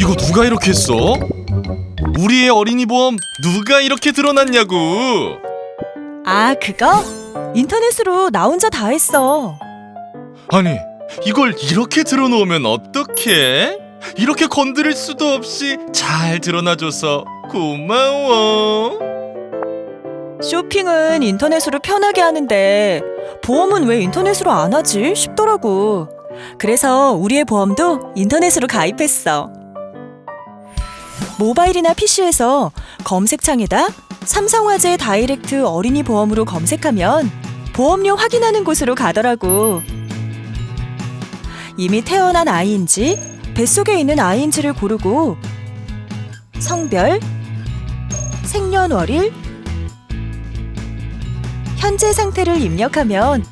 이거 누가 이렇게 했어? 우리의 어린이 보험 누가 이렇게 들어놨냐고. 아, 그거? 인터넷으로 나 혼자 다 했어. 아니, 이걸 이렇게 들어놓으면 어떡해? 이렇게 건드릴 수도 없이 잘 드러나줘서 고마워. 쇼핑은 인터넷으로 편하게 하는데 보험은 왜 인터넷으로 안 하지 싶더라고. 그래서 우리의 보험도 인터넷으로 가입했어. 모바일이나 PC에서 검색창에다 삼성화재 다이렉트 어린이 보험으로 검색하면 보험료 확인하는 곳으로 가더라고. 이미 태어난 아이인지 뱃속에 있는 아이인지를 고르고 성별, 생년월일, 현재 상태를 입력하면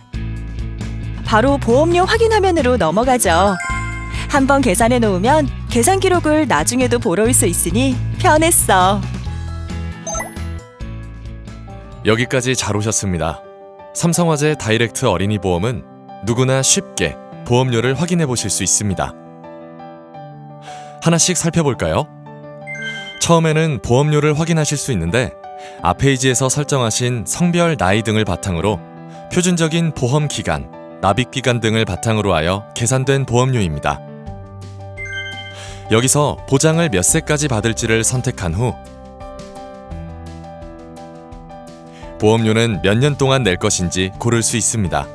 바로 보험료 확인 화면으로 넘어가죠. 한번 계산해 놓으면 계산 기록을 나중에도 보러 올 수 있으니 편했어. 여기까지 잘 오셨습니다. 삼성화재 다이렉트 어린이 보험은 누구나 쉽게 보험료를 확인해 보실 수 있습니다. 하나씩 살펴볼까요? 처음에는 보험료를 확인하실 수 있는데 앞페이지에서 설정하신 성별, 나이 등을 바탕으로 표준적인 보험 기간, 납입 기간 등을 바탕으로 하여 계산된 보험료입니다. 여기서 보장을 몇 세까지 받을지를 선택한 후 보험료는 몇 년 동안 낼 것인지 고를 수 있습니다.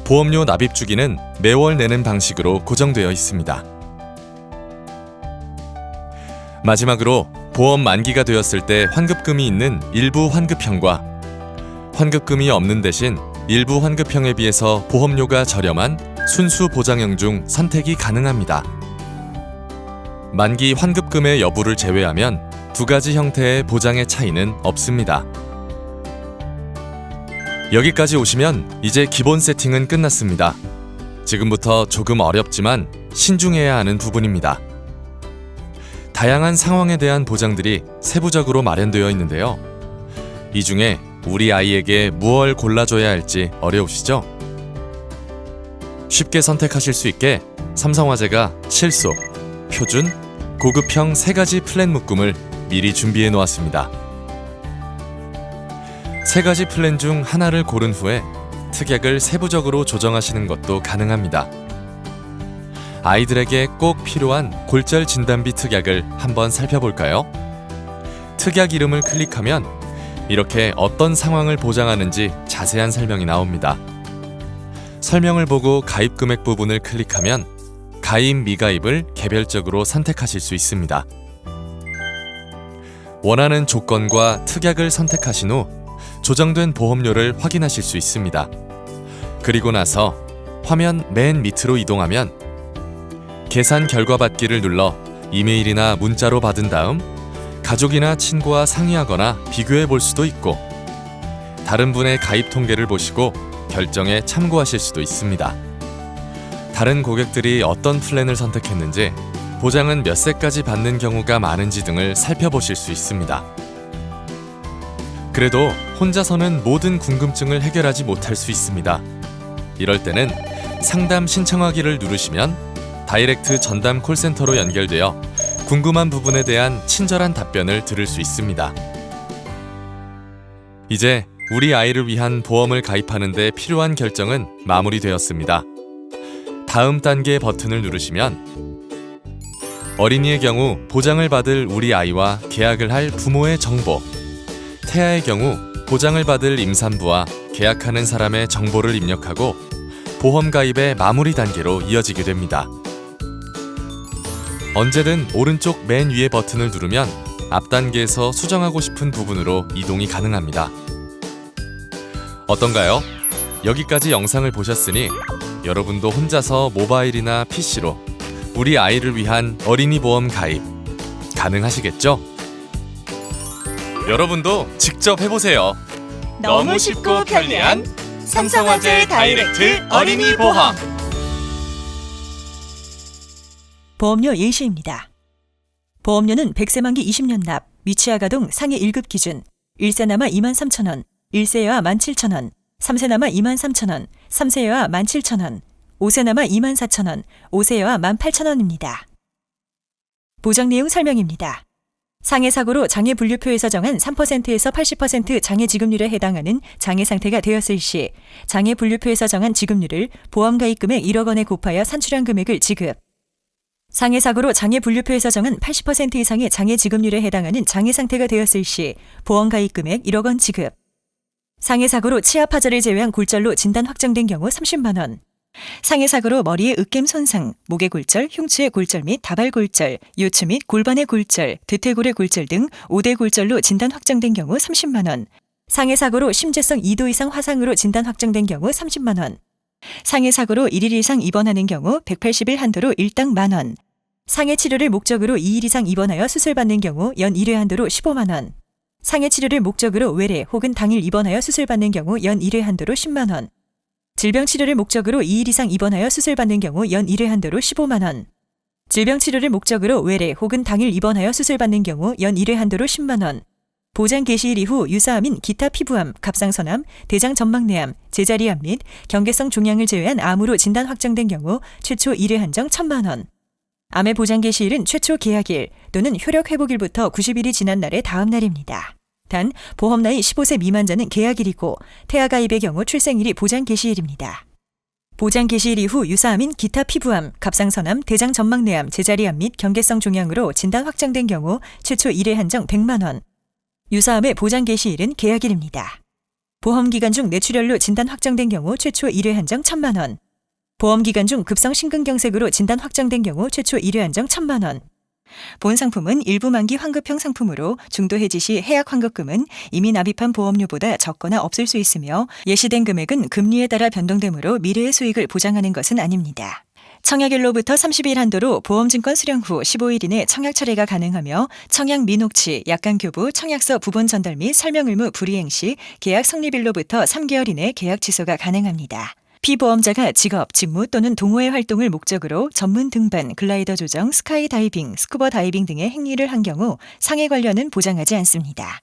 보험료 납입 주기는 매월 내는 방식으로 고정되어 있습니다. 마지막으로 보험 만기가 되었을 때 환급금이 있는 일부 환급형과 환급금이 없는 대신 일부 환급형에 비해서 보험료가 저렴한 순수 보장형 중 선택이 가능합니다. 만기 환급금의 여부를 제외하면 두 가지 형태의 보장의 차이는 없습니다. 여기까지 오시면 이제 기본 세팅은 끝났습니다. 지금부터 조금 어렵지만 신중해야 하는 부분입니다. 다양한 상황에 대한 보장들이 세부적으로 마련되어 있는데요. 이 중에 우리 아이에게 무엇을 골라줘야 할지 어려우시죠? 쉽게 선택하실 수 있게 삼성화재가 실속, 표준, 고급형 3가지 플랜 묶음을 미리 준비해 놓았습니다. 3가지 플랜 중 하나를 고른 후에 특약을 세부적으로 조정하시는 것도 가능합니다. 아이들에게 꼭 필요한 골절 진단비 특약을 한번 살펴볼까요? 특약 이름을 클릭하면 이렇게 어떤 상황을 보장하는지 자세한 설명이 나옵니다. 설명을 보고 가입 금액 부분을 클릭하면 가입, 미가입을 개별적으로 선택하실 수 있습니다. 원하는 조건과 특약을 선택하신 후 조정된 보험료를 확인하실 수 있습니다. 그리고 나서 화면 맨 밑으로 이동하면 계산 결과 받기를 눌러 이메일이나 문자로 받은 다음 가족이나 친구와 상의하거나 비교해 볼 수도 있고 다른 분의 가입 통계를 보시고 결정에 참고하실 수도 있습니다. 다른 고객들이 어떤 플랜을 선택했는지, 보장은 몇 세까지 받는 경우가 많은지 등을 살펴보실 수 있습니다. 그래도 혼자서는 모든 궁금증을 해결하지 못할 수 있습니다. 이럴 때는 상담 신청하기를 누르시면 다이렉트 전담 콜센터로 연결되어 궁금한 부분에 대한 친절한 답변을 들을 수 있습니다. 이제 우리 아이를 위한 보험을 가입하는 데 필요한 결정은 마무리되었습니다. 다음 단계 버튼을 누르시면 어린이의 경우 보장을 받을 우리 아이와 계약을 할 부모의 정보, 태아의 경우 보장을 받을 임산부와 계약하는 사람의 정보를 입력하고 보험 가입의 마무리 단계로 이어지게 됩니다. 언제든 오른쪽 맨 위의 버튼을 누르면 앞 단계에서 수정하고 싶은 부분으로 이동이 가능합니다. 어떤가요? 여기까지 영상을 보셨으니 여러분도 혼자서 모바일이나 PC로 우리 아이를 위한 어린이 보험 가입 가능하시겠죠? 여러분도 직접 해보세요. 너무 쉽고 편리한 삼성화재 다이렉트 어린이 보험. 보험료 예시입니다. 보험료는 100세 만기 20년 납, 미취아 가동 상해 1급 기준 1세 남아 23,000원, 1세 여아 17,000원, 3세 남아 23,000원, 3세 여아 17,000원, 5세남아 24,000원, 5세여아 18,000원입니다. 보장 내용 설명입니다. 상해 사고로 장해 분류표에서 정한 3%에서 80% 장해 지급률에 해당하는 장해 상태가 되었을 시 장해 분류표에서 정한 지급률을 보험 가입 금액 1억 원에 곱하여 산출한 금액을 지급. 상해 사고로 장해 분류표에서 정한 80% 이상의 장해 지급률에 해당하는 장해 상태가 되었을 시 보험 가입 금액 1억 원 지급. 상해 사고로 치아 파절을 제외한 골절로 진단 확정된 경우 30만 원. 상해 사고로 머리의 으깸 손상, 목의 골절, 흉추의 골절 및 다발 골절, 요추 및 골반의 골절, 대퇴골의 골절 등 5대 골절로 진단 확정된 경우 30만 원. 상해 사고로 심재성 2도 이상 화상으로 진단 확정된 경우 30만 원. 상해 사고로 1일 이상 입원하는 경우 180일 한도로 일당 만원. 상해 치료를 목적으로 2일 이상 입원하여 수술받는 경우 연 1회 한도로 15만 원. 상해 치료를 목적으로 외래 혹은 당일 입원하여 수술받는 경우 연 1회 한도로 10만 원. 질병 치료를 목적으로 2일 이상 입원하여 수술받는 경우 연 1회 한도로 15만 원. 질병 치료를 목적으로 외래 혹은 당일 입원하여 수술받는 경우 연 1회 한도로 10만 원. 보장 개시일 이후 유사암 및 기타 피부암, 갑상선암, 대장 점막내암, 제자리암 및 경계성 종양을 제외한 암으로 진단 확정된 경우 최초 1회 한정 1,000만 원. 암의 보장 개시일은 최초 계약일 또는 효력 회복일부터 90일이 지난 날의 다음 날입니다. 단 보험 나이 15세 미만자는 계약일이고 태아 가입의 경우 출생일이 보장 개시일입니다. 보장 개시일 이후 유사암인 기타 피부암, 갑상선암, 대장 점막내암, 제자리암 및 경계성 종양으로 진단 확정된 경우 최초 1회 한정 100만 원. 유사암의 보장 개시일은 계약일입니다. 보험 기간 중 뇌출혈로 진단 확정된 경우 최초 1회 한정 1,000만 원. 보험 기간 중 급성 심근경색으로 진단 확정된 경우 최초 1회 한정 1,000만 원. 본 상품은 일부 만기 환급형 상품으로 중도 해지 시 해약 환급금은 이미 납입한 보험료보다 적거나 없을 수 있으며 예시된 금액은 금리에 따라 변동되므로 미래의 수익을 보장하는 것은 아닙니다. 청약일로부터 30일 한도로 보험증권 수령 후 15일 이내 청약 철회가 가능하며 청약 미녹취, 약관교부, 청약서 부본 전달 및 설명 의무 불이행 시 계약 성립일로부터 3개월 이내 계약 취소가 가능합니다. 피보험자가 직업, 직무 또는 동호회 활동을 목적으로 전문 등반, 글라이더 조정, 스카이 다이빙, 스쿠버 다이빙 등의 행위를 한 경우 상해 관련은 보장하지 않습니다.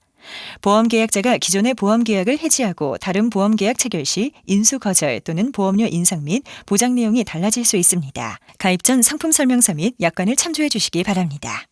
보험 계약자가 기존의 보험 계약을 해지하고 다른 보험 계약 체결 시 인수 거절 또는 보험료 인상 및 보장 내용이 달라질 수 있습니다. 가입 전 상품 설명서 및 약관을 참조해 주시기 바랍니다.